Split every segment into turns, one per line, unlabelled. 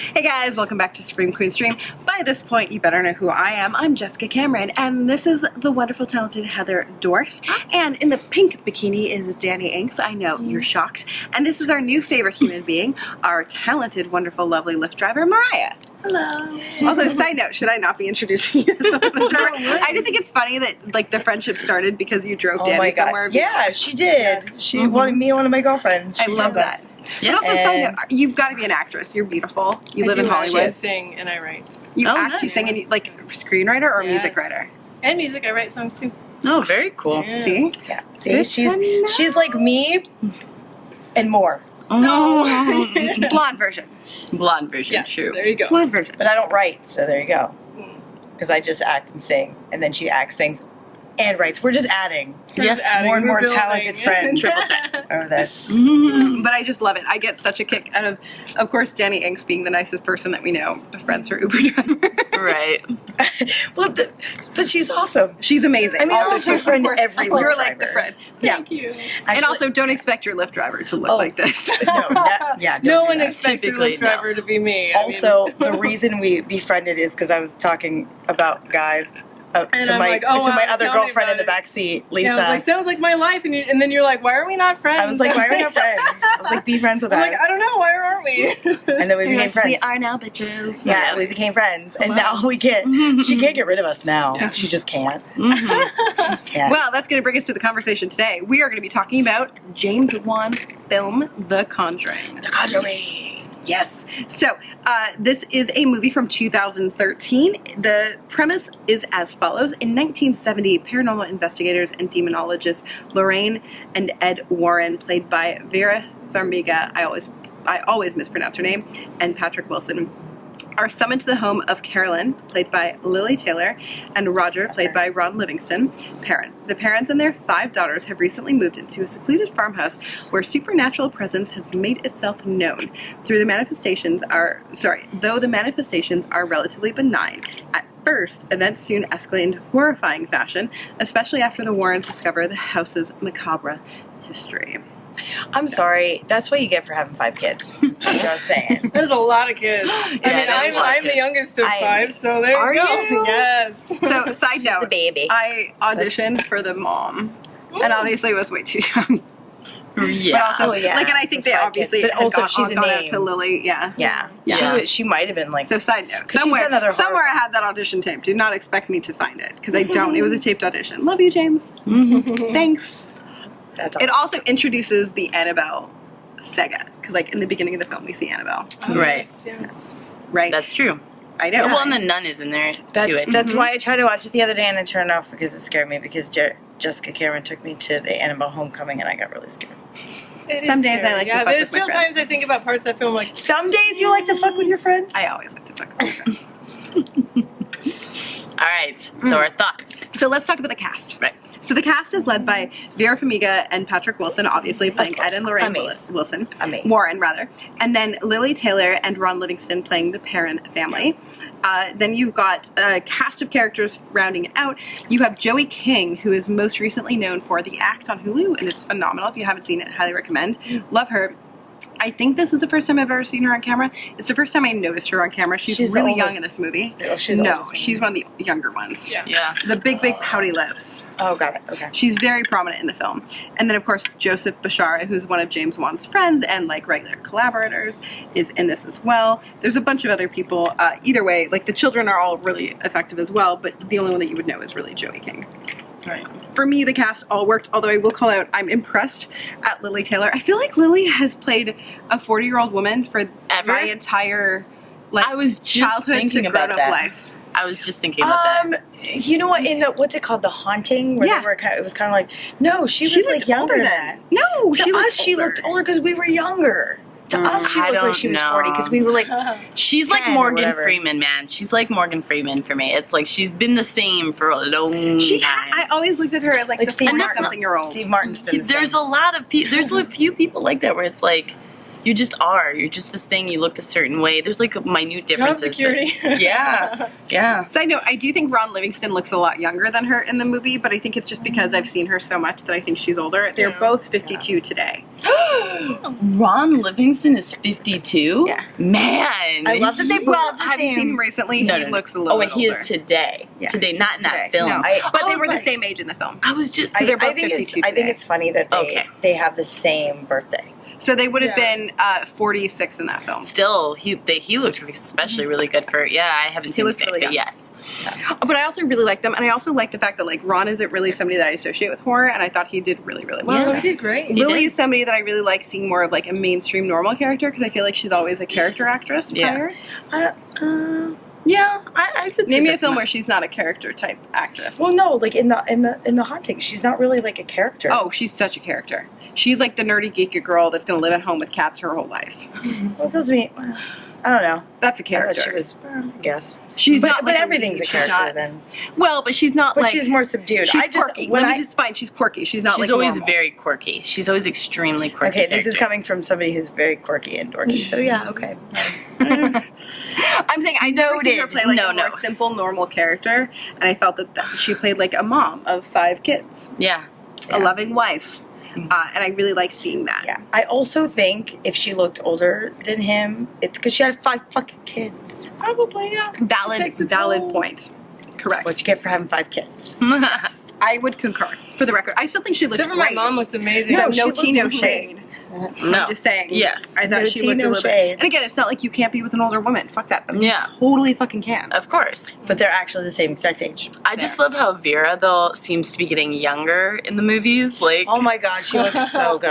Hey guys, welcome back to Scream Queen Stream. By this point, you better know who I am. I'm Jessica Cameron, and this is the wonderful, talented Heather Dorff. And in the pink bikini is Dani Inks. I know, you're shocked. And this is our new favorite human being, our talented, wonderful, lovely Lyft driver, Mariah.
Hello.
Also, side note, should I not be introducing you as the Lyft driver? I do think it's funny that like the friendship started because you drove Dani somewhere.
Yeah, she did. Yes. She wanted me one of my girlfriends.
I love that. Yeah. But also, side note, you've got to be an actress. You're beautiful. You live in Hollywood.
I sing and I write.
You actually sing and like screenwriter or music writer?
And music, I write songs too.
Oh, very cool.
Yes.
See?
Yeah. See, she's like me and more.
Oh. Blonde version.
Blonde version,
Yes,
true.
there you go.
Blonde version.
But I don't write, so there you go. Because I just act and sing, and then she acts, sings, and writes. We're just adding. More and more talented friends.
Triple threat.
Over this.
But I just love it. I get such a kick out of course, Dani Inks being the nicest person that we know, befriends her Uber driver.
Right.
Well, but she's awesome.
She's amazing.
I mean, also to friend every Lyft
You're like the
driver.
friend.
Thank you.
And
Actually,
also, don't expect your Lyft driver to look like this.
don't
No
do
one
that.
expects the
Typically,
Lyft driver to be me.
Also, the reason we befriended is because I was talking about guys to
I'm
my
like, oh,
to my
wow,
other
tell me
girlfriend in
about
the
it.
back seat, Lisa.
I was like, sounds like my life, and then you're like, why are we not friends?
I was like, why are we not friends? I was like, be friends with
I'm
us.
like, I don't know, why aren't we?
And then we became friends.
We are now bitches.
Yeah, we became friends, and now we can't. She can't get rid of us now.
Yeah.
She just can't. Can't.
Well, that's going to bring us to the conversation today. We are going to be talking about James Wan's film, The Conjuring.
The Conjuring.
Yes. So, this is a movie from 2013. The premise is as follows. In 1970, paranormal investigators and demonologists Lorraine and Ed Warren, played by Vera Farmiga, I always mispronounce her name, and Patrick Wilson, are summoned to the home of Carolyn, played by Lily Taylor, and Roger, played by Ron Livingston, Perron. The parents and their 5 daughters have recently moved into a secluded farmhouse where supernatural presence has made itself known. Though the manifestations are relatively benign. At first, events soon escalate into horrifying fashion, especially after the Warrens discover the house's macabre history.
I'm sorry. That's what you get for having 5 kids. Just saying.
There's a lot of kids. I'm the youngest of 5, so there you go.
you?
Yes.
So, side note,
The baby.
I auditioned for the mom, and obviously was way too young.
Yeah.
But also,
yeah.
like, and I think they
5
obviously
kids. But
had
also she's a
gone out
name.
to Lily. Yeah.
Yeah.
Yeah.
She might have been like.
So, side note,
'Cause she's done other
somewhere I
horror-
had that audition tape. Do not expect me to find it because I don't. It was a taped audition. Love you, James. Thanks.
That's
It also introduces the Annabelle saga because, like, in the beginning of the film, we see Annabelle.
Right.
Yes.
Right.
That's true.
I know.
Well, and the nun is in there, too, I think.
That's why I tried to watch it the other day and I turned it off because it scared me because Jessica Cameron took me to the Annabelle Homecoming and I got really scared.
It is
Some days I
scary.
like to
yeah,
fuck
there's
with my
still
friends.
times I think about parts of that film like,
Some days you like to fuck with your friends?
I always like to fuck with my friends.
All right. So our thoughts.
So let's talk about the cast.
Right.
So the cast is led by Vera Farmiga and Patrick Wilson, obviously playing
course.
Ed and Lorraine
Amazing.
Warren, rather. And then Lily Taylor and Ron Livingston playing the Perron family. Then you've got a cast of characters rounding it out. You have Joey King, who is most recently known for The Act on Hulu, and it's phenomenal. If you haven't seen it, highly recommend. Love her. I think this is the first time I've ever seen her on camera. It's the first time I noticed her on camera. She's really young in this movie.
Oh, she's the oldest one.
she's one of the younger ones.
yeah.
Yeah.
The big pouty lips.
Oh, got it. Okay.
She's very prominent in the film. And then, of course, Joseph Bashara, who's one of James Wan's friends and, like, regular collaborators, is in this as well. There's a bunch of other people. Either way, like, the children are all really effective as well, but the only one that you would know is really Joey King.
Right.
For me, the cast all worked, although I will call out, I'm impressed at Lily Taylor. I feel like Lily has played a 40-year-old woman for my entire, like,
I was just
childhood
thinking
to
about
grown-up
that.
life.
I was just thinking about that.
You know what? In the, what's it called? The Haunting? Where they were it was kind of like, no, she was like
looked
younger
older
than
then.
that.
No,
To us, she looked older because we were younger. To us, she
I
looked like
don't
she was
know.
40 because we were like,
She's like
10 or
Morgan
whatever.
Freeman, man. She's like Morgan Freeman for me. It's like she's been the same for a long time.
I always looked at her as, like the
Steve Martin.
40-something-year-old.
Steve Martin's been the
There's
same.
a lot of people. There's a few people like that where it's like you just are. You're just this thing. You look a certain way. There's like minute differences.
Job security.
but- yeah, yeah.
So I do think Ron Livingston looks a lot younger than her in the movie, but I think it's just because I've seen her so much that I think she's older. They're both 52 today.
Ron Livingston is 52?
Yeah.
Man.
I love that they both the
have you
same.
seen him recently?
No,
He
no, no.
looks a little
Oh,
bit
and he
older.
is today.
Yeah.
Today, not in that
Today.
film.
No.
I
But they
was
were the
like-
same age in the film.
I was just...
They're both
think
52
I think it's funny that they have the same birthday.
So they would have been 46 in that film.
Still, he looked especially really good for... Yeah, I haven't seen him
looks
today,
really
but
young.
yes.
But I also really like them, and I also like the fact that like Ron isn't really somebody that I associate with horror, and I thought he did really, really well.
Well, he did great.
Lily is somebody that I really like seeing more of like a mainstream normal character because I feel like she's always a character actress
Yeah.
prior.
Yeah, I could see
Name me a
that's
film
not-
where she's not a character type actress.
Well, no, like in the Haunting, she's not really like a character.
Oh, she's such a character. She's like the nerdy geeky girl that's going to live at home with cats her whole life.
well, it doesn't mean. I don't know.
That's a
I
character.
thought she was. I guess
She's
but,
not.
but
like
everything's a
she's
character
not-
then.
Well, but she's not
But
like.
she's more subdued.
She's
I just
quirky.
when
Let
I
me just find. She's quirky. She's not
She's
like
always
normal.
very quirky. She's always extremely quirky.
okay, this is
character.
coming from somebody who's very quirky and dorky. So yeah, okay.
I'm saying I never seen her play like
No,
a more
no.
simple, normal character, and I felt that she played like a mom of 5 kids,
Yeah.
a loving wife, and I really like seeing that.
Yeah, I also think if she looked older than him, it's because she had 5 fucking kids.
Probably, yeah. Valid
takes a toll.
point. Correct.
What you get for having 5 kids?
I would concur. For the record, I still think she looked
Except for
great.
my mom looks amazing.
No,
No, she
no
looked
tea, no
great.
shade.
No.
I'm just saying.
Yes.
I
No
thought she
tea,
looked
no
a little
shade.
bit. And again, it's not like you can't be with an older woman. Fuck that. I mean,
Yeah.
you totally fucking can.
Of course.
But they're actually the same exact age.
I just love how Vera, though, seems to be getting younger in the movies. Like,
Oh my god, she looks so good.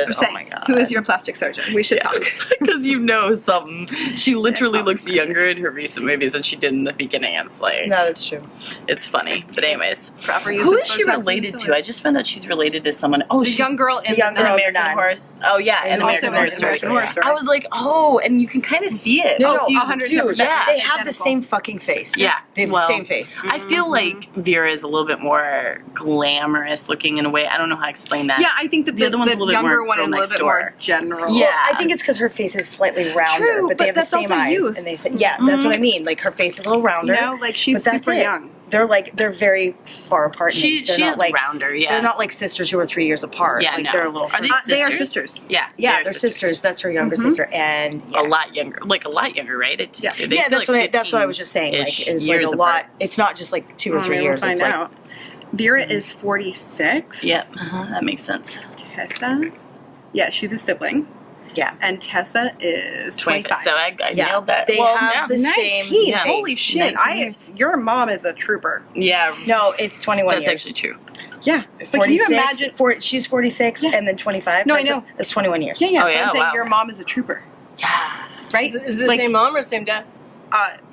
I'm
Oh
saying,
my god.
who is your plastic surgeon? We should talk.
because you know something. She literally looks younger in her recent movies than she did in the beginning. It's like,
No, that's true.
it's funny. But anyways,
Proper use
who
of
is she
Botox
related
and
to?
fillers.
I just found out she's related to someone. Oh,
The
she's
young girl in
the young
the
in
girl.
American
Nine.
Horror. Oh yeah,
And
in
also
American
in
Horror
American
Story.
Horror Story.
I was like, oh, and you can kind of see it.
No,
oh,
no,
so you-
110%.
dude,
Yeah.
they have the
Identical.
same fucking face.
Yeah,
They have
well,
the same face.
I feel like Vera is a little bit more glamorous looking in a way. I don't know how to explain that.
Yeah, I think that
The other one's a little bit
younger
more
one is a
Girl
little
Next
bit
Door.
more general.
Yeah.
I think it's because her face is slightly rounder,
True,
but they
but
have the
that's
same
also
eyes.
youth.
And they say, yeah, that's what I mean. Like her face is a little rounder.
You know, like she's
but that's
super
it.
young.
They're very far apart. in
She
age. They're
she
not
is
like
rounder. Yeah,
they're not like sisters who are 3 years apart.
Yeah,
like
no.
they're a little.
Are they
further-
sisters?
They are sisters.
Yeah,
Yeah, they're sisters. That's her younger sister, and
A lot younger, like a lot younger, right? It's,
Yeah.
they
yeah,
feel
that's
like
that's what I was just saying. Like,
15-ish
it's like
years
a
apart.
lot. It's not just like 2 or 3
We'll
years.
find
It's like
out. Vera is 46.
Yep, that makes sense.
Tessa, yeah, she's a sibling,
yeah.
and Tessa is 25.
So I
Yeah.
nailed that.
They
well,
have
yeah.
the
19.
same
Yeah.
Holy
face.
shit!
19 years.
Your mom is a trooper.
Yeah,
No, it's 21
that's
years.
actually true.
Yeah, but can
46,
you imagine?
she's 46 and then 25.
No, I
That's
know.
That's 21 years.
Yeah, yeah.
Oh,
but
yeah,
I'm saying
wow.
your mom is a trooper,
Yeah.
right?
Is it the
Like,
same mom or the same dad?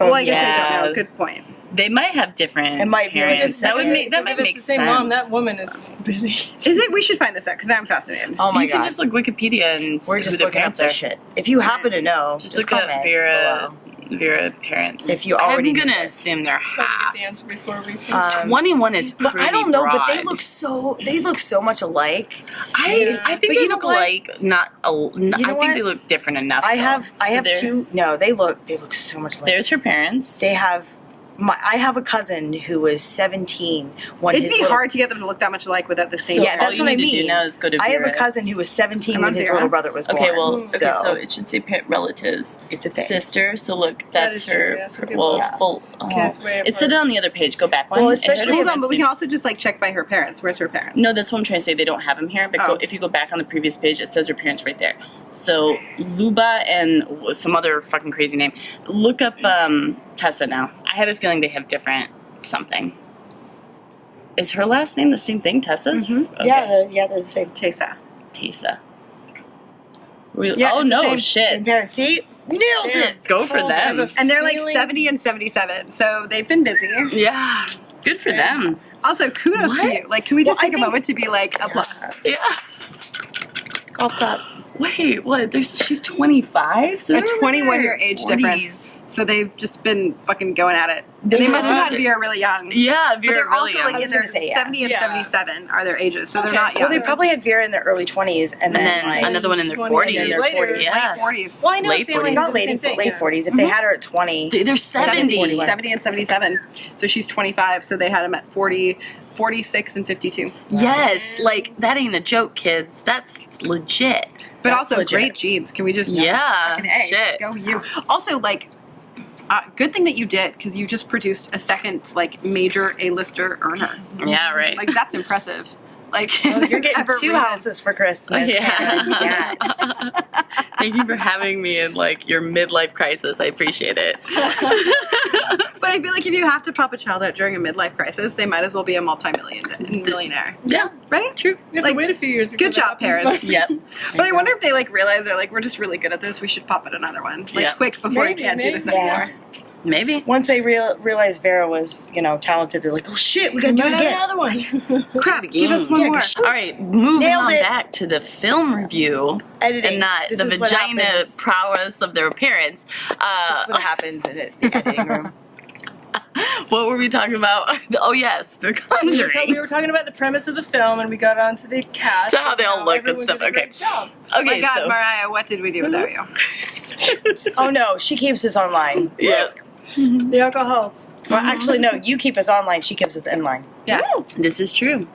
Well, I guess I
Yeah.
don't know. Good point.
They might have different.
It might be like
parents.
a
that would
second-
make that
If
might
it's
make
the same
sense.
mom, that woman is busy.
Is it? We should find this out because I'm fascinated.
Oh my
you
god.
can just look Wikipedia and
We're
who
just
their
looking up
parents
this
are.
shit. If you happen to know,
Just look up
comment
Vera
below.
Vera parents.
If you already
I'm
knew
gonna
this.
assume they're
Gotta
half.
get the answer before we finish.
21 is pretty
But I don't know. But they
broad.
look so much alike.
I think
But
they
you know
look
what?
alike. Not. I think
what?
they look different enough.
I
though.
have
So they're-
two. No, they look so much alike.
There's her parents.
They have. I have a cousin who was 17 when
It'd
his
be
little-
hard to get them to look that much alike without the same.
So
Yeah,
all
that's
you
what I
need to do
mean.
now is go to
I have a
Vera's.
cousin who was 17
I'm
when
on
his
Vera.
little brother was born.
Okay, well, okay, so it should say relaatives.
It's a thing.
Sister. So look,
That
that's
is true,
her.
yeah, some people-
Yeah.
Full.
Okay, it's way
It said it
apart.
on the other page. Go back one.
Well,
and
especially-
hit it
Hold on,
and
but we
see.
can also just like check by her parents. Where's her parents?
No, that's what I'm trying to say. They don't have them here. But
Oh.
if you go back on the previous page, it says her parents right there. So Luba and some other fucking crazy name. Look up Tessa now. I have a feeling they have different something. Is her last name the same thing? Tessa's?
Mhm.
Okay.
Yeah, they're the same.
Tessa.
Tessa. Really?
Yeah,
Oh
it's the
no!
same-
Shit.
Parents, see, nailed it.
Go for
Told you, I have
them.
a
And they're like
feeling-
70 and 77, so they've been busy.
Yeah. Good for them.
Also, kudos to
What?
you. Like, can we just
Well, I
take a
think-
moment to be like, applaud?
Yeah.
Golf clap.
Wait, what? She's 25? So
A
they're in
21-year
their
age
40s.
difference. So they've just been fucking going at it. And they must have had Vera really young.
Yeah,
But
Vera
they're
really
also
young.
like in their 70 and 77 are their ages, so they're not young.
Well, they probably had Vera in their early 20s, and then like,
another one in their
20s.
40s.
Later.
Yeah.
Late 40s.
Well, I know
Late
families
40s.
do
not
the
late
same thing.
late 40s. If they had her at 20,
They're 70.
70 and 77. So she's 25, so they had them at 40, 46, and 52.
Yes, like that ain't a joke, kids. That's legit.
But
That's
also
legit.
great genes. Can we just
Yeah,
fucking A,
shit.
go you. Also, like, good thing that you did, because you just produced a second like major A-lister earner.
Yeah, right.
Like that's impressive. Like
well, you're
there's
getting
ever
2
reason-
houses for Christmas.
Yeah. Thank you for having me in like your midlife crisis. I appreciate it.
But I feel like if you have to pop a child out during a midlife crisis, they might as well be a millionaire.
Yeah,
Right?
true.
You have
Like,
to wait a few years. before
good
that
job,
happens,
parents.
but-
Yep.
But I wonder if they like realize they're like, we're just really good at this. We should pop it another one, like
Yeah.
quick before
Maybe,
we can't do this
maybe.
anymore.
Maybe.
Once they realized Vera was, talented, they're like, oh shit, we gotta do it
Might have
again.
another one.
Crap, give us one
Yeah,
more.
'cause
All right, moving
Nailed
on
it.
back to the film review
Editing.
and not
This
the
is what
vagina
happens.
prowess of their appearance.
This is what happens in the editing room.
What were we talking about? Oh yes, The Conjuring.
We were talking about the premise of the film, and we got onto the cast.
To how they all
and
look and
everyone
stuff,
did a
okay.
great job.
Oh my
Okay,
God,
so
Mariah, what did we do without you?
Oh no, she keeps us online.
yeah,
The alcohol helps.
Well, actually, no, you keep us online, she keeps us in line.
Yeah.
this is true.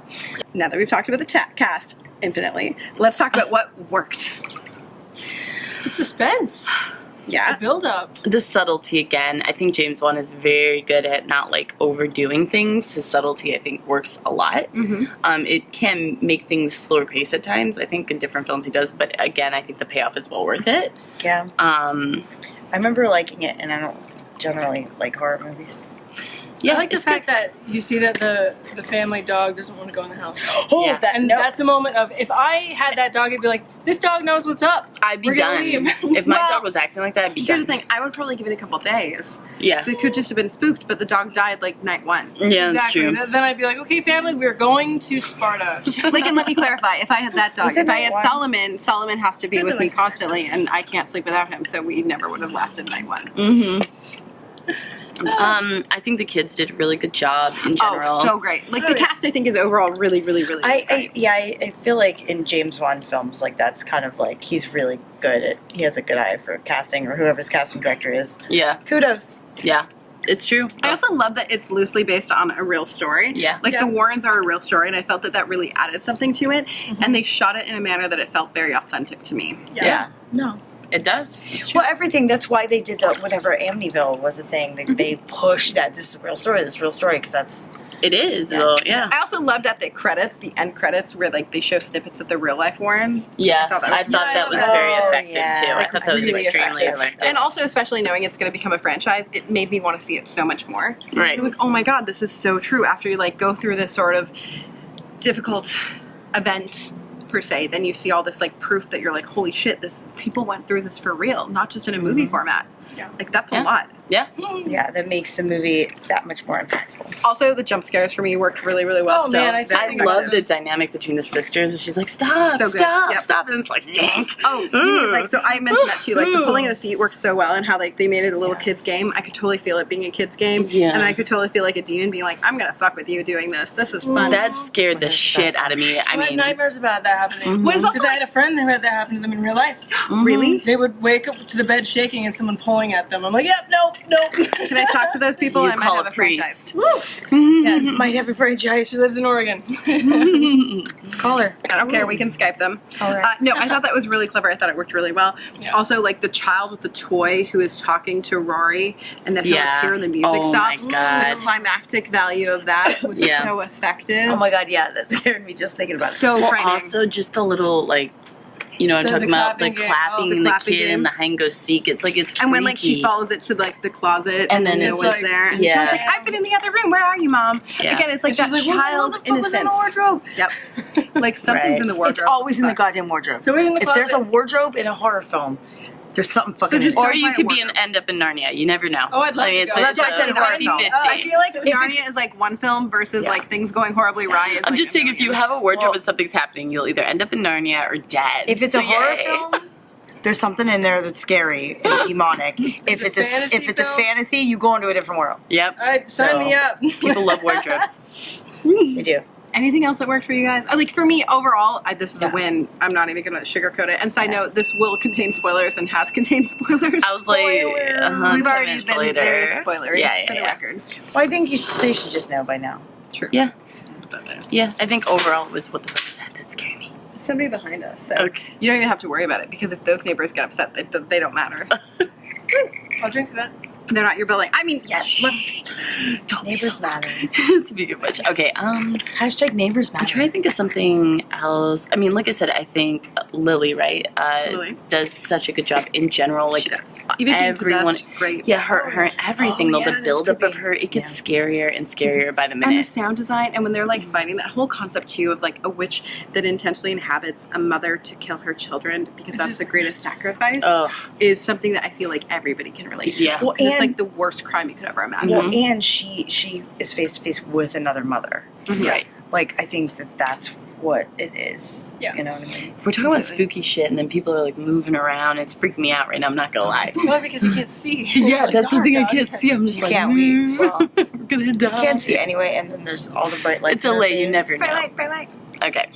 Now that we've talked about the cast infinitely, let's talk about what worked.
The suspense, the
Yeah.
build-up.
The subtlety again. I think James Wan is very good at not like overdoing things. His subtlety, I think, works a lot. It can make things slower pace at times. I think in different films he does, but again, I think the payoff is well worth it.
Yeah. I remember liking it, and I don't generally like horror movies.
Yeah,
I like the
it's
fact that you see that the family dog doesn't want to go in the house.
Oh,
Yeah.
And that's a moment of, if I had that dog, I'd be like, this dog knows what's up.
I'd be
We're gonna
done.
leave.
If my
Well,
dog was acting like that, I'd be
Here's
done.
the thing, I would probably give it a couple days.
Yeah,
Because it could just have been spooked, but the dog died like night one.
yeah, that's
Exactly.
true.
Then I'd be like, okay, family, we're going to Sparta.
Like, and let me clarify, if I had that dog,
Was it
if I had
night one?
Solomon has to be
Could've
with
been
me
like
constantly, and I can't sleep without him, so we never would have lasted night one.
I think the kids did a really good job in general.
Oh, so great. Like, the cast, I think, is overall really, really, really great.
I feel like in James Wan films, like that's kind of like he's really good at. He has a good eye for casting, or whoever's casting director is.
Yeah,
Kudos.
yeah, it's true.
I also love that it's loosely based on a real story.
Yeah.
Like,
Yeah.
the Warrens are a real story, and I felt that that really added something to it, and they shot it in a manner that it felt very authentic to me.
Yeah.
No.
It does. It's true.
Well, everything. That's why they did the whatever Amityville was a thing. They pushed that this is a real story. This is a real story because that's.
It is.
Yeah.
Though, yeah.
I also loved at the credits, the end credits, where like they show snippets of the real life Warren.
Yeah,
I thought that
I
was-
thought that was
Oh,
very effective
yeah.
too. I
Like,
thought that was
really
extremely
effective.
effective.
And also, especially knowing it's going to become a franchise, it made me want to see it so much more.
Right.
I'm like, oh my God, this is so true. After you like go through this sort of difficult event per se, then you see all this like proof that you're like, holy shit, this people went through this for real, not just in a movie format.
Yeah.
Like that's a
Yeah.
lot.
Yeah.
Yeah, that makes the movie that much more impactful.
Also, the jump scares for me worked really, really well.
Oh, man, I
still.
saw
I
Very
think
love the
effective.
dynamic between the sisters where she's like, stop,
So good.
stop,
Yep.
stop. And it's like, yank.
Oh, you mean, like, so I mentioned that too. Like the pulling of the feet worked so well, and how like they made it a little kids game. I could totally feel it being a kids game,
Yeah.
and I could totally feel like a demon being like, "I'm gonna fuck with you doing this. This is fun."
That scared the shit out of me. I
I had
mean,
nightmares about that happening.
What is also
Because I had a friend who had that happen to them in real life.
really.
They would wake up to the bed shaking and someone pulling at them. I'm like, yep, nope.
Can I talk to those people?
you
I might
call
have
a
a franchise.
priest.
Yes.
Might have a franchise.
She lives in Oregon.
Let's call her.
I don't care. We can Skype them.
All right.
No, I thought that was really clever. I thought it worked really well.
Yeah.
Also, like the child with the toy who is talking to Rory, and then he'll
Yeah.
appear and the music
Oh my
stops.
God.
The climactic value of that was
Yeah.
so effective.
Oh my God, yeah, that scared me just thinking about it.
So
Well,
frightening.
also just a little like, you know, I'm
The
talking about the
clapping game.
clapping
Oh,
the
and the
clapping
kid
game.
and the hide and go seek. It's like it's freaky.
and when like she follows it to like the closet,
And then
no
it's
one's
like-
there, and
yeah.
she's like, "I've been in the other room. Where are you, Mom?"
Yeah.
Again, it's like
And
that
she's like,
child
what the fuck was in the
innocence.
wardrobe?
Yep, like something's
Right.
in the wardrobe.
It's always in the goddamn wardrobe.
So we're in the
if there's a
closet.
wardrobe in a horror film, there's something fucking
just
in
or
Don't
you
buy a
could be
wardrobe.
end up in Narnia. You never know.
Oh, I'd love to
it's,
go.
it's
That's why I said
a
it's hard.
50-50.
I feel like
If
Narnia is like one film versus
Yeah.
like things going horribly awry. Is
I'm
like
just
a
saying, if you
million.
have a wardrobe
Well-
and something's happening, you'll either end up in Narnia or dead.
If it's
So
a horror
yay.
film, There's something in there that's scary and demonic. If it's a fantasy, you go into a different world.
Yep.
All right, sign me up.
People love wardrobes.
They do.
Anything else that worked for you guys? Like for me, overall, this is a win. I'm not even going to sugarcoat it. And side note, this will contain spoilers and has contained spoilers.
I was like,
we've already been very spoilery for the record.
Well, I think they should just know by now.
True.
Yeah. Yeah, I think overall it was what the fuck is that? That scared me.
Somebody behind us. So
Okay.
you don't even have to worry about it because if those neighbors get upset, they don't matter.
I'll drink to that.
They're not your building. I mean, yes.
Neighbors matter.
Speaking of which, okay.
Hashtag neighbors matter.
I'm trying to think of something else. I mean, like I said, I think Lily, right,
Lily
does such a good job in general. Like
she does. Even
everyone,
great.
yeah, her everything though. The
this
build up
could
of her, it gets scarier and scarier by the
And the
minute.
sound design, and when they're like fighting, that whole concept too of like a witch that intentionally inhabits a mother to kill her children because that's the greatest sacrifice is something that I feel like everybody can relate to.
Yeah.
Well,
it's like the worst crime you could ever imagine.
Well, and she is face to face with another mother.
Right.
Like, I think that's what it is.
Yeah.
You know what I mean?
We're talking about spooky shit, and then people are like moving around. It's freaking me out right now. I'm not gonna lie.
Well, because you can't see.
Yeah, that's the thing I can't see. I'm just
You
like,
can't. Well,
we're gonna die.
you can't see anyway, and then there's all the bright lights.
It's LA. You never know.
Bright light.
Okay.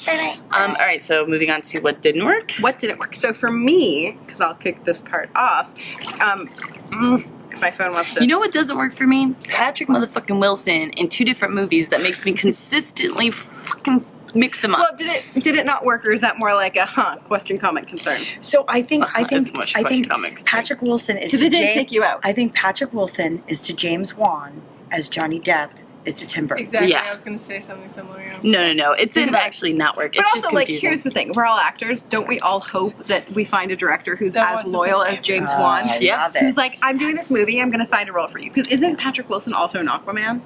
All right. So moving on to what didn't work.
What didn't work? So for me, because I'll kick this part off, my phone wants to.
You know what doesn't work for me? Patrick motherfucking Wilson in 2 different movies that makes me consistently fucking mix them up.
Well, did it not work, or is that more like a question, comment, concern?
So I think
comment.
Patrick Wilson is
Because it didn't take you out.
I think Patrick Wilson is to James Wan as Johnny Depp is to Tim Burton.
Exactly.
Yeah.
I was going to say something similar. Yeah.
No. It didn't actually not work.
But
It's
also,
just
like,
confusing.
here's the thing: we're all actors. Don't we all hope that we find a director who's
That
as
wants to
loyal
say-
as James Wan?
Yeah.
love it.
Who's like, I'm doing this movie. I'm going to find a role for you. Because isn't Patrick Wilson also an Aquaman?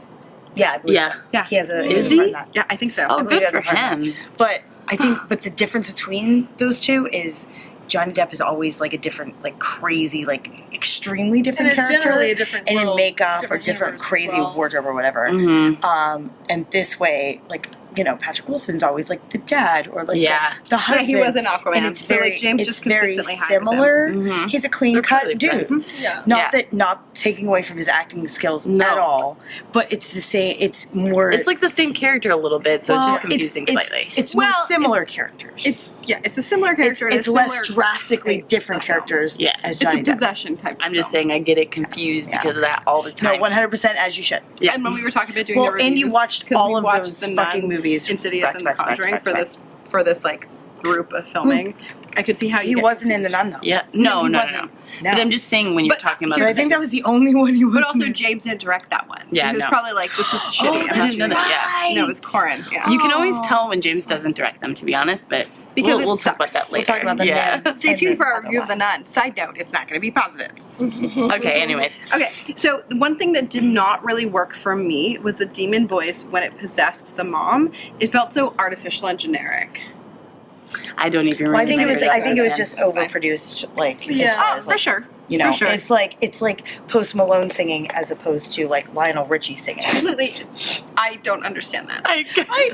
Yeah, I believe
Yeah.
so.
Yeah.
He has a
Is
a
he?
part in that.
Yeah, I think so.
Oh,
believe
good
he has
for
a part in
him.
But I think, the difference between those two is Johnny Depp is always like a different, like crazy, like extremely different
And it's
character,
generally a different
and in
world,
makeup or
different
different
universe as
crazy
well.
wardrobe or whatever.
Mm-hmm.
And this way, like, Patrick Wilson's always like the dad or like
Yeah.
the husband.
he was an Aquaman,
and it's
so,
very,
like, James
it's
just
very
consistently hires him.
similar.
Mhm.
He's a clean cut
clearly
dude.
friends.
Yeah.
Not taking away from his acting skills
No.
at all, but it's the same. It's more.
It's like the same character a little bit, so it's just confusing slightly.
It's more
Well,
similar characters.
It's a similar character. and
It's
a
less
similar
drastically
type
different
of film.
characters
Yeah.
as
It's a
Johnny Depp.
possession type.
I'm
of
just
film.
saying I get it confused
Yeah.
because of that all the
No,
time.
100% as you should.
Yeah.
And when we were talking about doing
Well,
the
and
reviews,
you watched
'cause
all
we
of
watched
those
the
fucking
Nun,
movies
Insidious
back
and
to
The
back to back to
Conjuring
back to
for
back.
this like group of filming. I could see how
He
you get
wasn't in the
confused.
Nun though.
Yeah. No.
No.
But I'm just saying when you're
But
talking about
But I
here's
think that was the only one he was.
But also, James didn't direct that one.
Yeah,
so he was
no.
probably like, "This is shitty."
Oh,
I'm not
that's
doing
right.
that. No, it was Corin. Yeah.
You can always tell when James doesn't direct them, to be honest, but
Because
we'll
it
talk about
sucks.
that
We'll
later.
talk about that
Yeah.
later.
Stay tuned for our review of The Nun. Side note: it's not going to be positive.
Okay, anyways.
Okay, so the one thing that did not really work for me was the demon voice when it possessed the mom. It felt so artificial and generic.
I don't even
Well, I
remember.
think it was
that.
just overproduced. Like,
Yeah.
as far
Oh,
as,
for
like,
sure.
You know,
For sure.
it's like Post Malone singing as opposed to like Lionel Richie singing.
Completely. I don't understand that.
I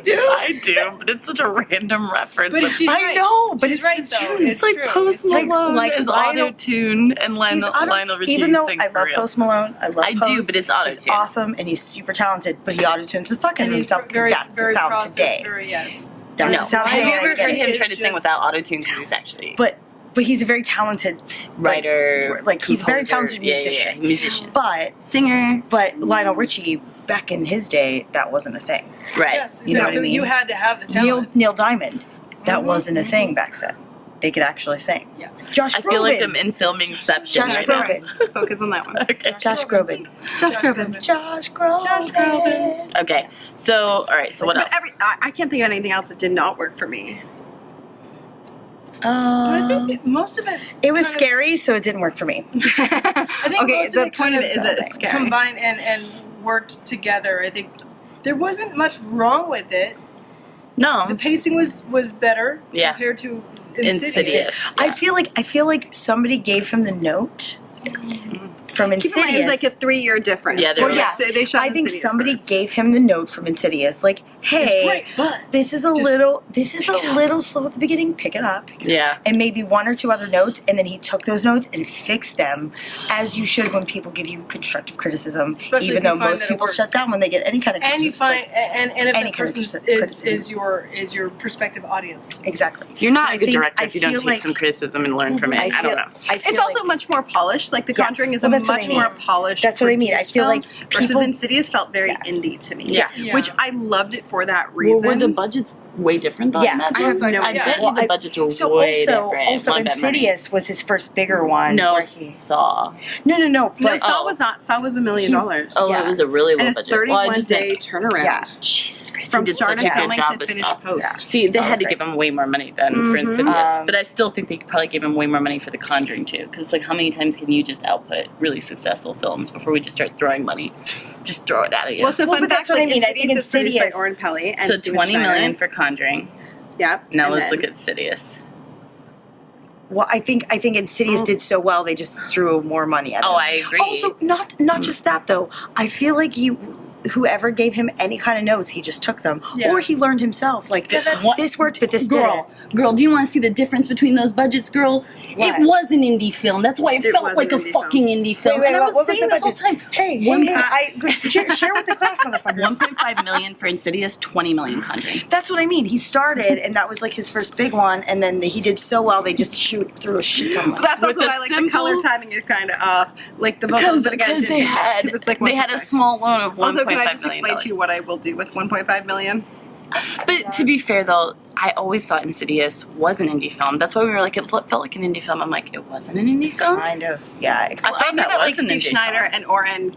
do, but it's such a random reference.
But she's
I
right.
know, but
She's
it's
right,
it's
though.
true.
it's like
true.
Post
It's
Malone
like
is
Lionel-
auto-tune and Lionel Richie
even though
sings
I
for
love
real.
Post Malone, I love
I do,
Post,
but it's
he's
auto-tune.
awesome and he's super talented, but he auto-tunes the fuck out of
And he's
himself because
very,
that's the
very
sound
processed,
today.
very, yes.
That's
No,
the sound
have
today.
you
and I
ever
get
heard
it.
him try to
It's
sing
just-
without auto-tune? Because he's actually
But he's a very talented
writer,
like he's a very
composer.
talented
Yeah,
musician.
musician,
But
singer,
Lionel Richie back in his day, that wasn't a thing.
right?
Yes,
You know
exactly.
what I
So
mean?
you had to have the talent.
Neil Diamond, that
Mhm,
wasn't a thing back then. They could actually sing.
Yeah.
Josh
I feel like
Groban.
I'm in filming Inception
Josh
right now.
Groban.
Focus on that one.
Okay.
Josh Groban.
Josh Groban.
Josh Groban.
Josh Groban.
Okay. So, all right. So what
But
else?
I can't think of anything else that did not work for me.
But I think most of it.
It was
kind of-
scary, so it didn't work for me.
I think
Okay,
most
the
of it
point
kind
of it is that it's scary.
combined and worked together. I think there wasn't much wrong with it.
No.
The pacing was better
Yeah.
compared to
Insidious.
I feel like somebody gave him the note from
Keep in mind, it was
Insidious.
like a 3-year difference.
Yeah, there
Well, yeah,
So they shot
I think
Insidious
somebody
first.
gave him the note from Insidious. Like, hey, this is a little slow at the beginning, pick it up.
Yeah.
And maybe one or two other notes, and then he took those notes and fixed them, as you should when people give you constructive criticism.
Especially
even though most people shut down when they get any kind of
criticism. And you find, and if
any
that person is your prospective audience.
Exactly.
You're not a good director if you don't take some criticism and learn from it. I don't know.
It's also much more polished. Like The Conjuring is a much more polished.
That's what I mean. I feel like
versus Insidious felt very indie to me.
Yeah.
Which I loved it for that reason.
Were the budgets way different though?
Yeah,
I have no idea. I bet the budgets were way different.
Also, Insidious was his first bigger one.
No, Saw.
No.
But Saw was not. Saw was $1 million.
It was a really low budget.
And a 31-day turnaround.
Yeah.
Jesus Christ.
From
did
start
such a
of
good
filming
job
to
with
finish
Saw.
post.
Yeah.
See, they had to give him way more money than for Insidious, but I still think they probably gave him way more money for The Conjuring too. Because like, how many times can you just output really successful films before we just start throwing money? Just throw it at you.
Well, so fun
but
fact,
that's what I mean. I think
Insidious is produced by
Insidious.
Oren Peli. And
So
Steven
$20 million
Schneider.
for Conjuring.
Yep.
Now
And
let's
then-
look at Insidious.
Well, I think Insidious did so well they just threw more money at him.
Oh, I agree.
Also, not just that though. I feel like whoever gave him any kind of notes, he just took them, or he learned himself. Like this worked, but this didn't.
Girl, do you want to see the difference between those budgets, girl?
What?
It was an indie film. That's why it felt
was
like
an
a
indie
fucking indie film.
Wait,
and I
what
was
was
saying
the
this whole
budget?
time.
Share with the class, motherfuckers.
1.5 million for Insidious, 20 million Conjuring.
That's what I mean. He started, and that was like his first big one, and then he did so well they just threw a shit ton of money.
That's
With
also
the
why like the
simple-
color timing is kind of off. Like the vocals, but again,
Because they had
it's like
they had a small loan of 1.5
Also, can I
million
just explain to you what I will do with 1.5 million?
But to be fair, though, I always thought Insidious was an indie film. That's why we were like, it felt like an indie film. I'm like, it wasn't an indie film?
Kind of, yeah.
I thought
I know that like
was an
Steve
indie
Schneider
film.
and Oren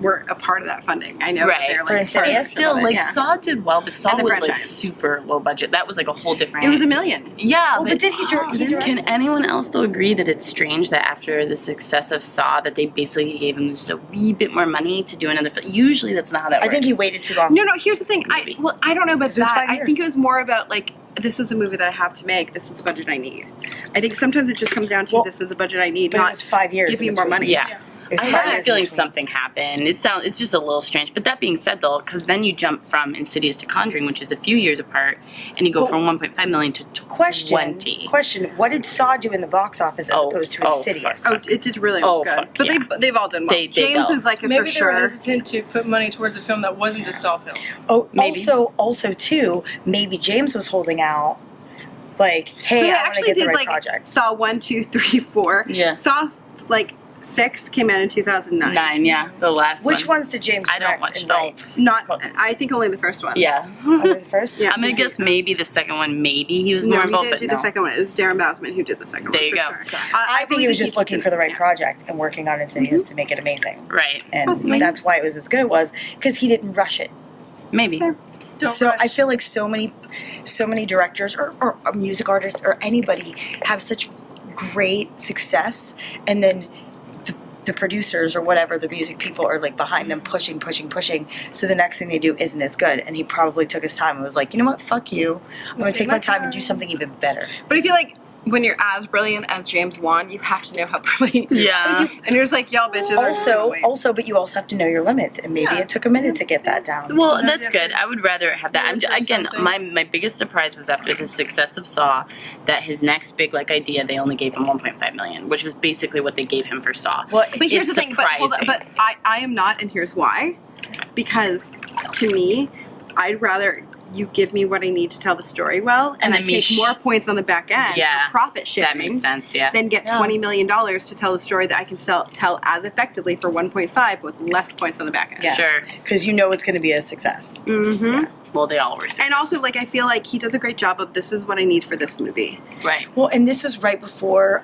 were a part of that funding. I know that
Right.
they're
For
like
Insidious?
part
But still,
of it,
like,
yeah.
Saw did well, but Saw
And the
was, like,
franchise.
super low budget. That was, like, a whole different...
It was $1 million.
Yeah,
but did he direct?
Can anyone else, though, agree that it's strange that after the success of Saw, that they basically gave him just a wee bit more money to do another film? Usually, that's not how that works.
I think he waited too long.
No, here's the thing.
Maybe.
I don't know about
This was
that.
5
I
years.
think it was more about like, this is a movie that I have to make. This is the budget I need. I think sometimes it just comes down to this is the budget I need,
But it
not
was 5 years.
give me
in
more
between.
money.
Yeah.
It's
I
5
have a
years
feeling
in between.
something happened. It's just a little strange. But that being said, though, because then you jump from Insidious to Conjuring, which is a few years apart, and you go from 1.5 million to 20.
Question. What did Saw do in the box office as opposed to Insidious?
Oh, it did really
Oh,
good.
fuck
But
yeah.
they've all done well.
They
James
go.
is like a
Maybe
for
they were
sure.
hesitant to put money towards a film that wasn't a Saw film.
Oh,
Maybe.
also too, maybe James was holding out. Like, hey,
So they
I want to
actually
get the
did
right
like
project.
Saw 1, 2, 3, 4.
Yeah.
Saw like 6 came out in 2009.
9, yeah, the last one.
Which ones did James
I don't
direct
watch
and
don't.
write?
Not. I think only the first one.
Yeah.
Only the first?
Yeah.
I'm gonna guess maybe the second one. Maybe he was
No,
more
he
involved,
didn't
but
do
no.
the second one. It was Darren Bousman who did the second
There
one.
you
for
go.
Sure.
I think he was just looking for the right
yeah.
project and working on Insidious to make it amazing.
Right.
And
Possibly.
that's why it was as good as it was, because he didn't rush it.
Maybe.
Fair.
Don't
So
rush.
I feel like so many directors or music artists or anybody have such great success, and then the producers or whatever, the music people are like behind them pushing. So the next thing they do isn't as good. And he probably took his time and was like, you know what, fuck you. I'm going to take my time and do something even better.
But I feel like when you're as brilliant as James Wan, you have to know how brilliant.
Yeah.
And you're just like, y'all bitches are
But you also have to know your limits. And maybe it took a minute to get that down.
Well,
Sometimes
that's
you have
good.
to
I would rather have that.
nurture
Again,
something.
my biggest surprise is after the success of Saw, that his next big idea, they only gave him 1.5 million, which was basically what they gave him for Saw.
Well,
But here's
It's
the thing, but I am not, and here's why. Because to me, I'd rather you give me what I need to tell the story well, and
then
I
me
take more points on the back end
Yeah,
for profit sharing.
that makes sense, yeah.
Then get $20 million to tell the story that I can still tell as effectively for 1.5 with less points on the back end.
Yeah.
Sure.
Because you know it's going to be a success.
Mm-hmm.
Well, they all were.
And also, like, I feel like he does a great job of this is what I need for this movie.
Right.
Well, and this was right before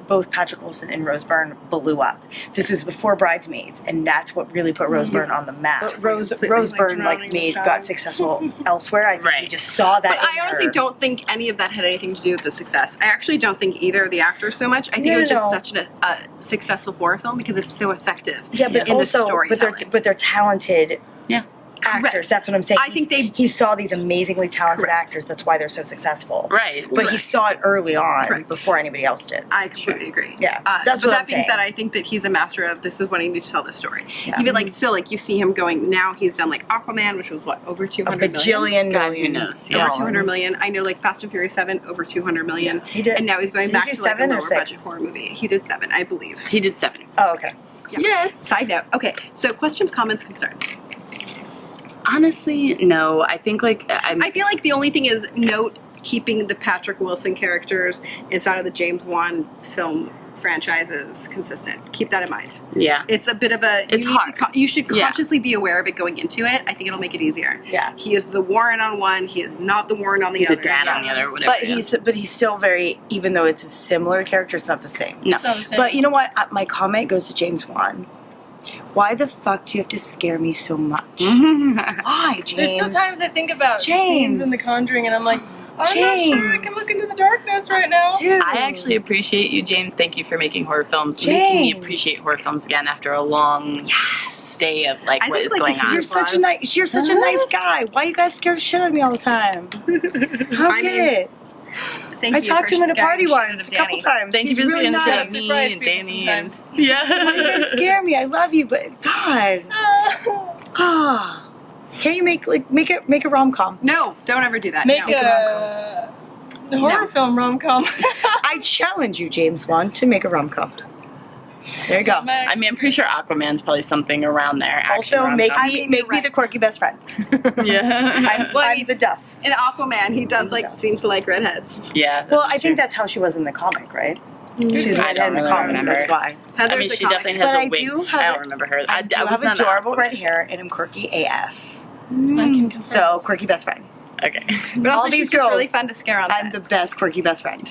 both Patrick Wilson and Rose Byrne blew up. This was before Bridesmaids, and that's what really put Rose Byrne on the map.
But
Rose Byrne, like me, got successful elsewhere. I think he just saw that.
But I honestly don't think any of that had anything to do with the success. I actually don't think either of the actors so much. I think it was just such a successful horror film because it's so effective.
Yeah, but
in
also,
the storytelling.
but they're talented.
Yeah.
actors.
Correct.
That's what I'm saying.
I think
he saw these amazingly talented
Correct.
actors. That's why they're so successful.
Right.
But he saw it early on
Correct.
before anybody else did.
I completely agree.
Yeah, that's
but
what
that
I'm
being
saying.
said, I think that he's a master of this is when I need to tell this story.
Yeah.
Even like still like you see him going now. He's done like Aquaman, which was what over 200
A bajillion
God, who
million.
knows?
over
Yeah.
200 million. I know like Fast and Furious 7 over 200 million.
He did.
And now he's going
Did he
back
do
to like a
7 or
lower
6?
budget horror movie. He did 7, I believe.
He did 7.
Oh, okay.
Yeah.
Yes.
Side note. Okay, so questions, comments, concerns.
Honestly, no. I think like
I feel like the only thing is note keeping the Patrick Wilson characters inside of the James Wan film franchises consistent. Keep that in mind.
yeah.
It's a bit of a.
It's
you
hard.
You should
Yeah.
consciously be aware of it going into it. I think it'll make it easier.
Yeah.
He is the Warren on one. He is not the Warren on the
He's
other.
a dad on the other, whatever.
But he's still very, even though it's a similar character, it's not the same.
No.
It's not the same.
But you know what? My comment goes to James Wan. Why the fuck do you have to scare me so much? Why, James?
There's still times I think about
James.
scenes in The Conjuring, and I'm like, I'm
James.
not sure I can look into the darkness right now.
Dude.
I actually appreciate you, James. Thank you for making horror films. Making me
James.
appreciate horror films again after a long stay of like
I
what
think,
is
like,
going
if
on.
You're such a nice. You're such a nice guy. Why you guys scare the shit out of me all the time? I don't
I
get
mean,
it.
Thank
I
you
talked
for
to him at a
scaring
party
the shit out
once,
of
a couple
Danny.
times.
Thank
He's
you for
really
seeing the shit out
nice.
of me
Surprise
and
people
Danny.
sometimes.
Why you
Yeah.
guys scare me? I love you, but God. Ah. Can you make a rom com?
No, don't ever do that.
Make
no.
a horror
No.
film rom-com.
I challenge you, James Wan, to make a rom com. There you go.
I mean, I'm pretty sure Aquaman's probably something around there. action
Also, make
rom-com.
me
mean,
make
you're
me
right.
the quirky best friend.
Yeah.
I'm the Duff.
In Aquaman, he does like seem to like redheads.
Yeah.
Well,
that's
I think
true.
that's how she was in the comic, right?
Good
She's
job.
I
redhead
don't
in the
really
comic.
remember.
That's why.
Heather's
I mean,
the
she
comic.
definitely
But
has
I
a wig.
do have
I
a-
don't remember her.
I do
was
have
not
adorable red hair and I'm quirky AF.
I can confirm.
So quirky best friend.
Okay.
But also
All these
she's just really
girls,
fun to scare on.
I'm the best quirky best friend.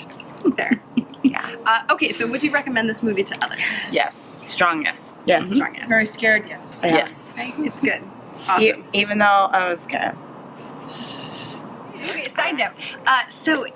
there.
Yeah.
Okay, so would you recommend this movie to others?
Yes. Strong yes.
Yes.
Strong yes.
Very scared, yes.
Yeah.
Yes.
Okay, it's good. Awesome.
Even though I was kind of.
Okay, side note. So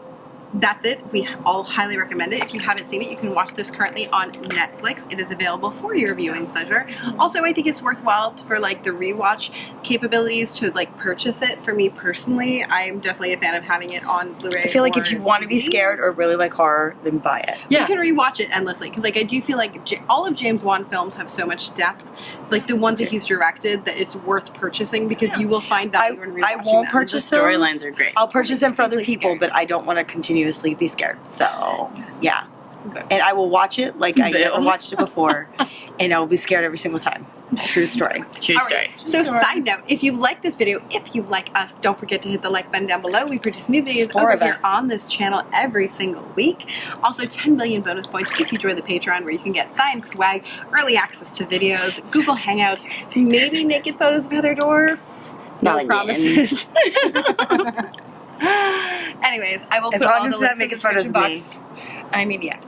that's it. We all highly recommend it. If you haven't seen it, you can watch this currently on Netflix. It is available for your viewing pleasure. Also, I think it's worthwhile for like the rewatch capabilities to like purchase it. For me personally, I'm definitely a fan of having it on Blu-ray.
I feel like
or
if you want to be
DVD.
scared or really like horror, then buy it.
You
Yeah.
can rewatch it endlessly because, like, I do feel like all of James Wan films have so much depth, like the ones that he's directed, that it's worth purchasing because you will find value in rewatching
I won't
them.
purchase
The
those.
storylines are great.
I'll purchase them for other
Easily
people,
scared.
but I don't want to continuously be scared. So,
Yes.
yeah. And I will watch it like I never
Bill.
watched it before, and I will be scared every single time. True story.
True
All
story.
right. So, side note, if you like this video, if you like us, don't forget to hit the like button down below. We produce new videos
Four
over
of
here
us.
on this channel every single week. Also, 10 million bonus points if you join the Patreon, where you can get signed swag, early access to videos, Google Hangouts, maybe naked photos of Heather Dorff. No
Not again.
promises. Anyways, I will
As
put
long
all
as
the
it's not
links in the
making photos of me.
description box. I mean, yeah.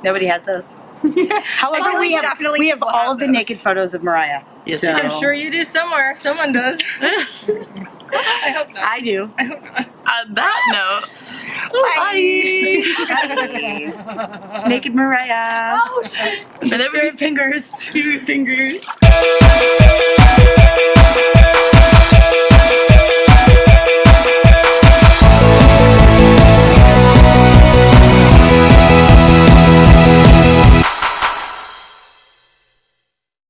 Nobody has those. However,
I feel
we
like
have
definitely
all
people
of
have
the
those.
naked photos of Mariah.
Yes,
So-
we do.
I'm sure you do somewhere. Someone does. I hope not.
I do.
On that note,
Bye. Naked Mariah.
and every
Fingers.
spirit fingers.